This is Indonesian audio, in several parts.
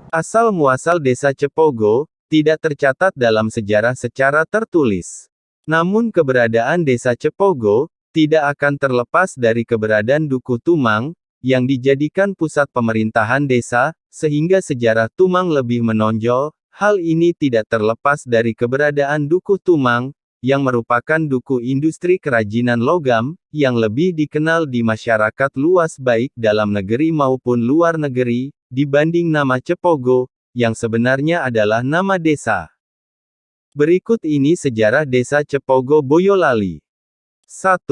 Asal-muasal desa Cepogo, tidak tercatat dalam sejarah secara tertulis. Namun keberadaan desa Cepogo, tidak akan terlepas dari keberadaan Dukuh Tumang, yang dijadikan pusat pemerintahan desa, sehingga sejarah Tumang lebih menonjol. Hal ini tidak terlepas dari keberadaan Dukuh Tumang, yang merupakan dukuh industri kerajinan logam, yang lebih dikenal di masyarakat luas baik dalam negeri maupun luar negeri, dibanding nama Cepogo, yang sebenarnya adalah nama desa. Berikut ini sejarah desa Cepogo Boyolali. 1.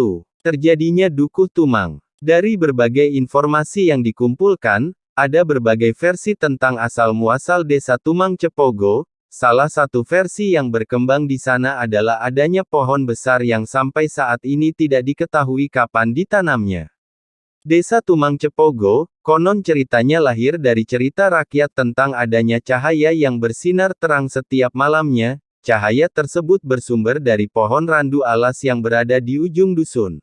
Terjadinya Dukuh Tumang. Dari berbagai informasi yang dikumpulkan, ada berbagai versi tentang asal-muasal desa Tumang Cepogo. Salah satu versi yang berkembang di sana adalah adanya pohon besar yang sampai saat ini tidak diketahui kapan ditanamnya. Desa Tumang Cepogo, konon ceritanya lahir dari cerita rakyat tentang adanya cahaya yang bersinar terang setiap malamnya. Cahaya tersebut bersumber dari pohon randu alas yang berada di ujung dusun.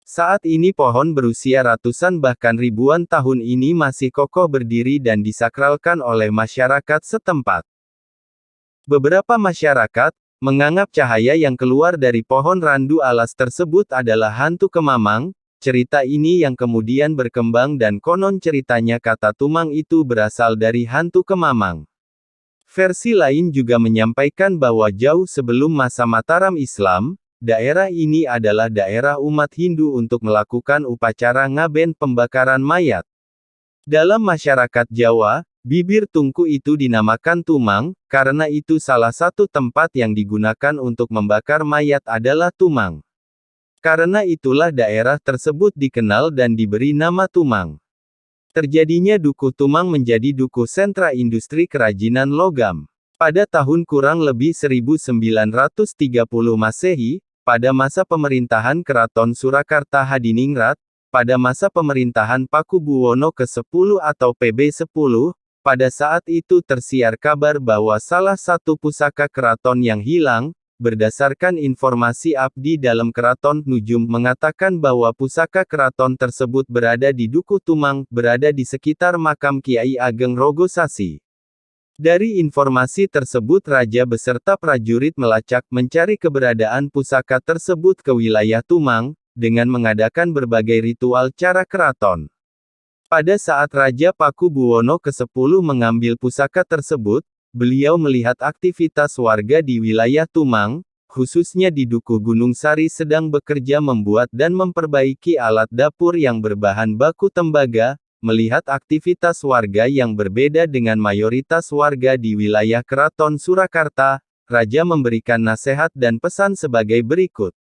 Saat ini pohon berusia ratusan bahkan ribuan tahun ini masih kokoh berdiri dan disakralkan oleh masyarakat setempat. Beberapa masyarakat menganggap cahaya yang keluar dari pohon randu alas tersebut adalah hantu Kemamang. Cerita ini yang kemudian berkembang dan konon ceritanya kata Tumang itu berasal dari hantu Kemamang. Versi lain juga menyampaikan bahwa jauh sebelum masa Mataram Islam, daerah ini adalah daerah umat Hindu untuk melakukan upacara ngaben pembakaran mayat. Dalam masyarakat Jawa, bibir tungku itu dinamakan Tumang, karena itu salah satu tempat yang digunakan untuk membakar mayat adalah Tumang. Karena itulah daerah tersebut dikenal dan diberi nama Tumang. Terjadinya Dukuh Tumang menjadi dukuh sentra industri kerajinan logam. Pada tahun kurang lebih 1930 Masehi, pada masa pemerintahan Keraton Surakarta Hadiningrat, pada masa pemerintahan Pakubuwono ke-10 atau PB10, pada saat itu tersiar kabar bahwa salah satu pusaka keraton yang hilang. Berdasarkan informasi abdi dalam keraton, Nujum mengatakan bahwa pusaka keraton tersebut berada di Dukuh Tumang, berada di sekitar makam Kiai Ageng Rogosasi. Dari informasi tersebut raja beserta prajurit melacak mencari keberadaan pusaka tersebut ke wilayah Tumang, dengan mengadakan berbagai ritual cara keraton. Pada saat Raja Pakubuwono ke-10 mengambil pusaka tersebut, beliau melihat aktivitas warga di wilayah Tumang, khususnya di Dukuh Gunung Sari sedang bekerja membuat dan memperbaiki alat dapur yang berbahan baku tembaga. Melihat aktivitas warga yang berbeda dengan mayoritas warga di wilayah Keraton Surakarta, Raja memberikan nasihat dan pesan sebagai berikut.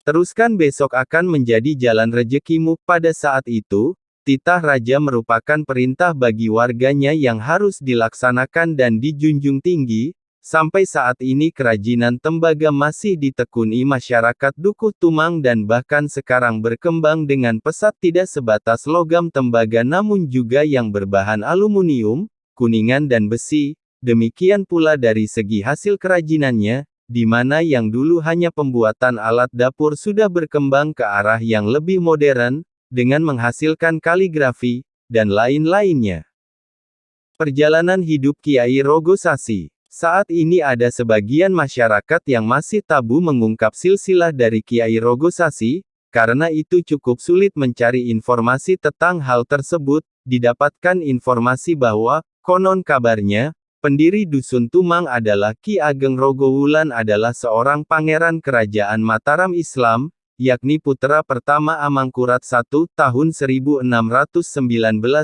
Teruskan besok akan menjadi jalan rejekimu. Pada saat itu, titah raja merupakan perintah bagi warganya yang harus dilaksanakan dan dijunjung tinggi. Sampai saat ini kerajinan tembaga masih ditekuni masyarakat Dukuh Tumang dan bahkan sekarang berkembang dengan pesat tidak sebatas logam tembaga namun juga yang berbahan aluminium, kuningan dan besi. Demikian pula dari segi hasil kerajinannya, di mana yang dulu hanya pembuatan alat dapur sudah berkembang ke arah yang lebih modern, dengan menghasilkan kaligrafi, dan lain-lainnya. Perjalanan hidup Kiai Rogosasi. Saat ini ada sebagian masyarakat yang masih tabu mengungkap silsilah dari Kiai Rogosasi, karena itu cukup sulit mencari informasi tentang hal tersebut. Didapatkan informasi bahwa, konon kabarnya, pendiri Dusun Tumang adalah Ki Ageng Rogowulan adalah seorang pangeran kerajaan Mataram Islam, yakni putra pertama Amangkurat I tahun 1619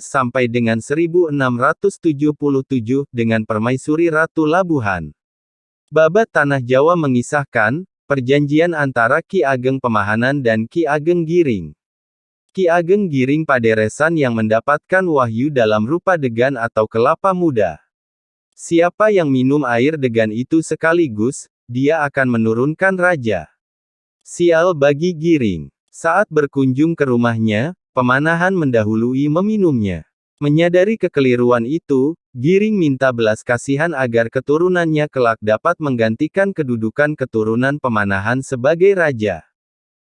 sampai dengan 1677, dengan permaisuri Ratu Labuhan. Babat Tanah Jawa mengisahkan, perjanjian antara Ki Ageng Pemahanan dan Ki Ageng Giring. Ki Ageng Giring Paderesan yang mendapatkan wahyu dalam rupa degan atau kelapa muda. Siapa yang minum air degan itu sekaligus, dia akan menurunkan raja. Sial bagi Giring. Saat berkunjung ke rumahnya, Pemanahan mendahului meminumnya. Menyadari kekeliruan itu, Giring minta belas kasihan agar keturunannya kelak dapat menggantikan kedudukan keturunan Pemanahan sebagai raja.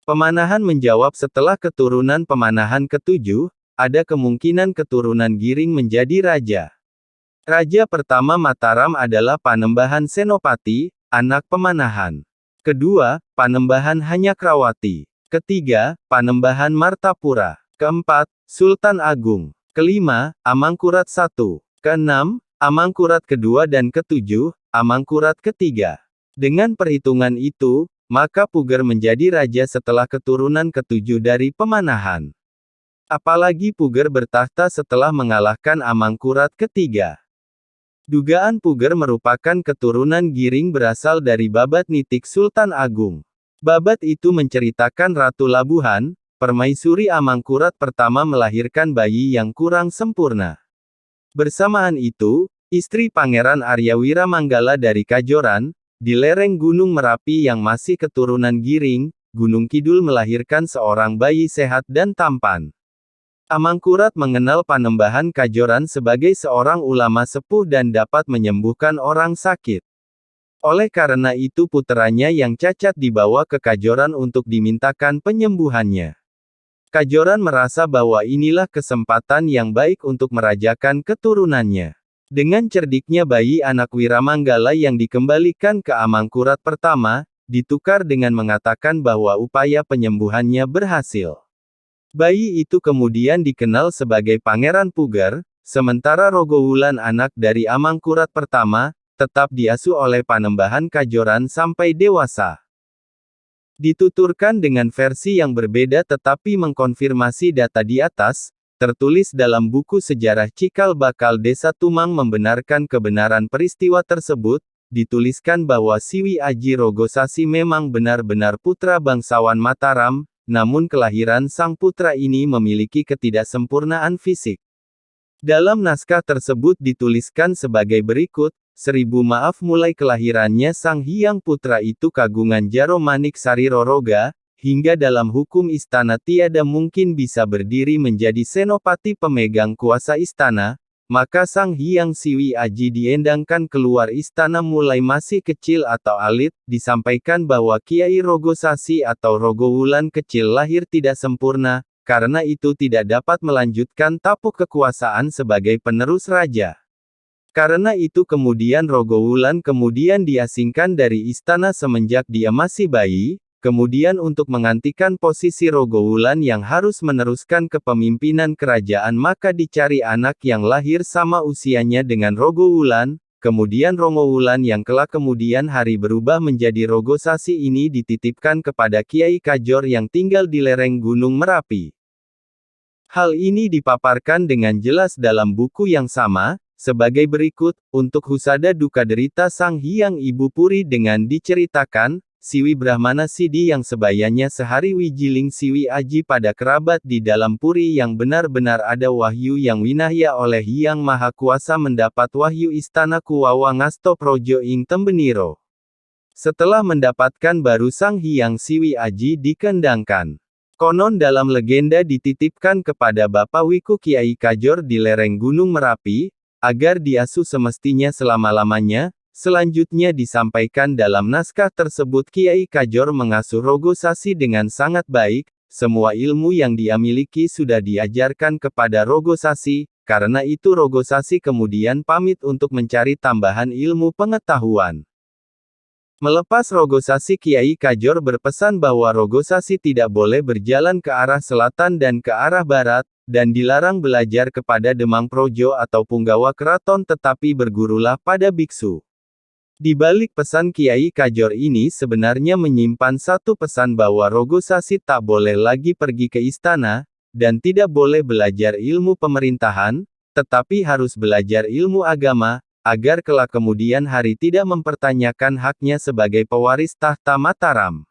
Pemanahan menjawab setelah keturunan Pemanahan ke-7, ada kemungkinan keturunan Giring menjadi raja. Raja pertama Mataram adalah Panembahan Senopati, anak Pemanahan. Kedua, Panembahan Hanyakrawati. Ketiga, Panembahan Martapura. Keempat, Sultan Agung. Kelima, Amangkurat I. Keenam, Amangkurat kedua dan ketujuh, Amangkurat ketiga. Dengan perhitungan itu, maka Puger menjadi raja setelah keturunan ketujuh dari Pemanahan. Apalagi Puger bertahta setelah mengalahkan Amangkurat ketiga. Dugaan Puger merupakan keturunan Giring berasal dari babat nitik Sultan Agung. Babat itu menceritakan Ratu Labuhan, permaisuri Amangkurat pertama melahirkan bayi yang kurang sempurna. Bersamaan itu, istri Pangeran Arya Wiramanggala dari Kajoran, di lereng Gunung Merapi yang masih keturunan Giring, Gunung Kidul melahirkan seorang bayi sehat dan tampan. Amangkurat mengenal Panembahan Kajoran sebagai seorang ulama sepuh dan dapat menyembuhkan orang sakit. Oleh karena itu puteranya yang cacat dibawa ke Kajoran untuk dimintakan penyembuhannya. Kajoran merasa bahwa inilah kesempatan yang baik untuk merajakan keturunannya. Dengan cerdiknya bayi anak Wiramanggala yang dikembalikan ke Amangkurat pertama, ditukar dengan mengatakan bahwa upaya penyembuhannya berhasil. Bayi itu kemudian dikenal sebagai Pangeran Puger, sementara Rogowulan anak dari Amangkurat pertama, tetap diasuh oleh Panembahan Kajoran sampai dewasa. Dituturkan dengan versi yang berbeda tetapi mengkonfirmasi data di atas, tertulis dalam buku sejarah Cikal Bakal Desa Tumang membenarkan kebenaran peristiwa tersebut, dituliskan bahwa Siwi Aji Rogosasi memang benar-benar putra bangsawan Mataram, namun kelahiran sang putra ini memiliki ketidaksempurnaan fisik. Dalam naskah tersebut dituliskan sebagai berikut, 1000 maaf mulai kelahirannya sang Hyang Putra itu kagungan Jaro Manik Sari Roroga, hingga dalam hukum istana tiada mungkin bisa berdiri menjadi senopati pemegang kuasa istana, maka sang Hyang Siwi Aji diendangkan keluar istana mulai masih kecil atau alit, disampaikan bahwa Kiai Rogosasi atau Rogowulan kecil lahir tidak sempurna, karena itu tidak dapat melanjutkan tapuk kekuasaan sebagai penerus raja. Karena itu kemudian Rogowulan kemudian diasingkan dari istana semenjak dia masih bayi, kemudian untuk menggantikan posisi Rogowulan yang harus meneruskan kepemimpinan kerajaan maka dicari anak yang lahir sama usianya dengan Rogowulan, kemudian Rongowulan yang kelak kemudian hari berubah menjadi Rogosasi ini dititipkan kepada Kiai Kajor yang tinggal di lereng Gunung Merapi. Hal ini dipaparkan dengan jelas dalam buku yang sama, sebagai berikut, untuk husada duka derita sang Hyang Ibu Puri dengan diceritakan, Siwi Brahmana Sidi yang sebayanya sehari wijiling Siwi Aji pada kerabat di dalam puri yang benar-benar ada wahyu yang winahya oleh Hyang Maha Kuasa mendapat wahyu istana Kuwawa Ngasto Projo ing Tembeniro. Setelah mendapatkan baru sang Hyang Siwi Aji dikendangkan. Konon dalam legenda dititipkan kepada Bapak Wiku Kiai Kajor di lereng Gunung Merapi, agar diasuh semestinya selama-lamanya. Selanjutnya disampaikan dalam naskah tersebut Kiai Kajor mengasuh Rogosasi dengan sangat baik, semua ilmu yang dia miliki sudah diajarkan kepada Rogosasi, karena itu Rogosasi kemudian pamit untuk mencari tambahan ilmu pengetahuan. Melepas Rogosasi Kiai Kajor berpesan bahwa Rogosasi tidak boleh berjalan ke arah selatan dan ke arah barat, dan dilarang belajar kepada Demang Projo atau punggawa keraton tetapi bergurulah pada biksu. Di balik pesan Kiai Kajor ini sebenarnya menyimpan satu pesan bahwa Rogosasi tak boleh lagi pergi ke istana, dan tidak boleh belajar ilmu pemerintahan, tetapi harus belajar ilmu agama, agar kelak kemudian hari tidak mempertanyakan haknya sebagai pewaris tahta Mataram.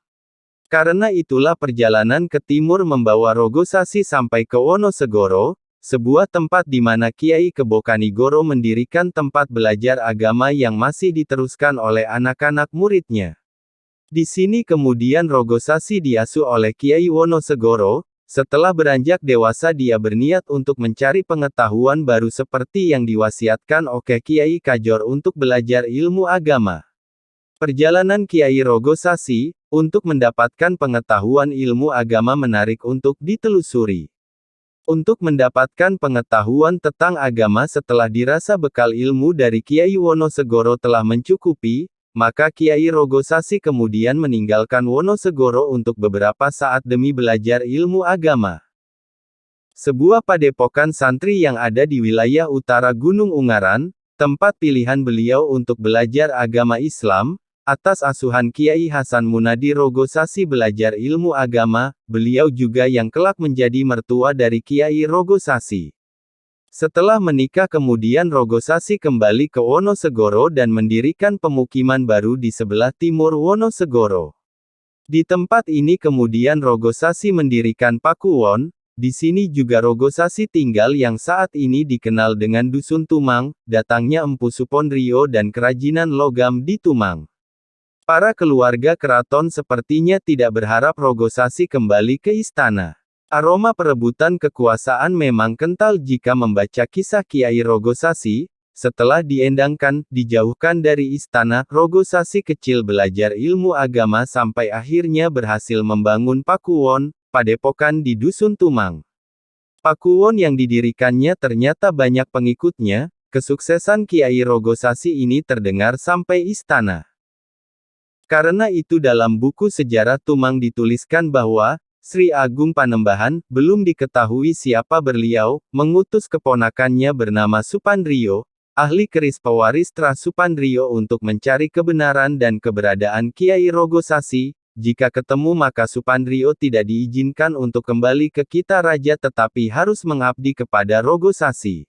Karena itulah perjalanan ke timur membawa Rogosasi sampai ke Wonosegoro, sebuah tempat di mana Kiai Kebo Kanigoro mendirikan tempat belajar agama yang masih diteruskan oleh anak-anak muridnya. Di sini kemudian Rogosasi diasuh oleh Kiai Wonosegoro. Setelah beranjak dewasa dia berniat untuk mencari pengetahuan baru seperti yang diwasiatkan oleh Kiai Kajor untuk belajar ilmu agama. Perjalanan Kiai Rogosasi untuk mendapatkan pengetahuan ilmu agama menarik untuk ditelusuri. Untuk mendapatkan pengetahuan tentang agama setelah dirasa bekal ilmu dari Kiai Wonosegoro telah mencukupi, maka Kiai Rogosasi kemudian meninggalkan Wonosegoro untuk beberapa saat demi belajar ilmu agama. Sebuah padepokan santri yang ada di wilayah utara Gunung Ungaran, tempat pilihan beliau untuk belajar agama Islam, atas asuhan Kiai Hasan Munadi Rogosasi belajar ilmu agama, beliau juga yang kelak menjadi mertua dari Kiai Rogosasi. Setelah menikah kemudian Rogosasi kembali ke Wonosegoro dan mendirikan pemukiman baru di sebelah timur Wonosegoro. Di tempat ini kemudian Rogosasi mendirikan Pakuwon, di sini juga Rogosasi tinggal yang saat ini dikenal dengan Dusun Tumang, datangnya Empu Supondrio dan kerajinan logam di Tumang. Para keluarga keraton sepertinya tidak berharap Rogosasi kembali ke istana. Aroma perebutan kekuasaan memang kental jika membaca kisah Kiai Rogosasi. Setelah diendangkan, dijauhkan dari istana, Rogosasi kecil belajar ilmu agama sampai akhirnya berhasil membangun Pakuwon, padepokan di Dusun Tumang. Pakuwon yang didirikannya ternyata banyak pengikutnya. Kesuksesan Kiai Rogosasi ini terdengar sampai istana. Karena itu dalam buku sejarah Tumang dituliskan bahwa, Sri Agung Panembahan, belum diketahui siapa beliau, mengutus keponakannya bernama Supandrio, ahli keris pewaris Tra Supandrio untuk mencari kebenaran dan keberadaan Kiai Rogosasi. Jika ketemu maka Supandrio tidak diizinkan untuk kembali ke Kita Raja tetapi harus mengabdi kepada Rogosasi.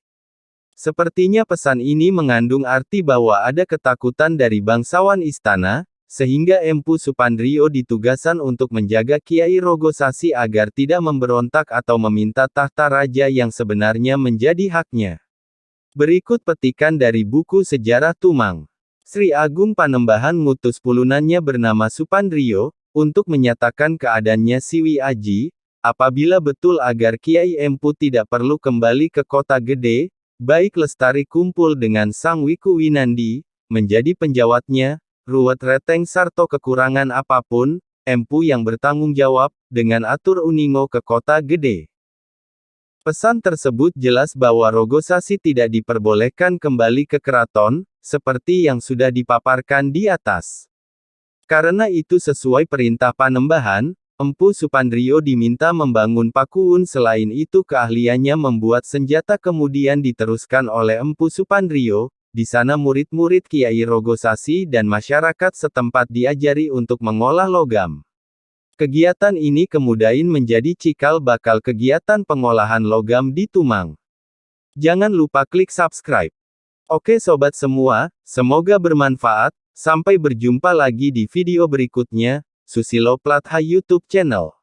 Sepertinya pesan ini mengandung arti bahwa ada ketakutan dari bangsawan istana, sehingga Empu Supandrio ditugaskan untuk menjaga Kiai Rogosasi agar tidak memberontak atau meminta tahta raja yang sebenarnya menjadi haknya. Berikut petikan dari buku sejarah Tumang. Sri Agung Panembahan ngutus pulunannya bernama Supandrio, untuk menyatakan keadaannya Siwi Aji, apabila betul agar Kiai Empu tidak perlu kembali ke kota gede, baik Lestari kumpul dengan Sang Wiku Winandi, menjadi penjawatnya, ruwet reteng sarto kekurangan apapun, Empu yang bertanggung jawab, dengan atur uningo ke kota gede. Pesan tersebut jelas bahwa Rogosasi tidak diperbolehkan kembali ke keraton, seperti yang sudah dipaparkan di atas. Karena itu sesuai perintah Panembahan, Empu Supandrio diminta membangun Pakuwon. Selain itu keahliannya membuat senjata kemudian diteruskan oleh Empu Supandrio. Di sana murid-murid Kiai Rogosasi dan masyarakat setempat diajari untuk mengolah logam. Kegiatan ini kemudian menjadi cikal bakal kegiatan pengolahan logam di Tumang. Jangan lupa klik subscribe. Oke sobat semua, semoga bermanfaat, sampai berjumpa lagi di video berikutnya, Susilo Platha YouTube channel.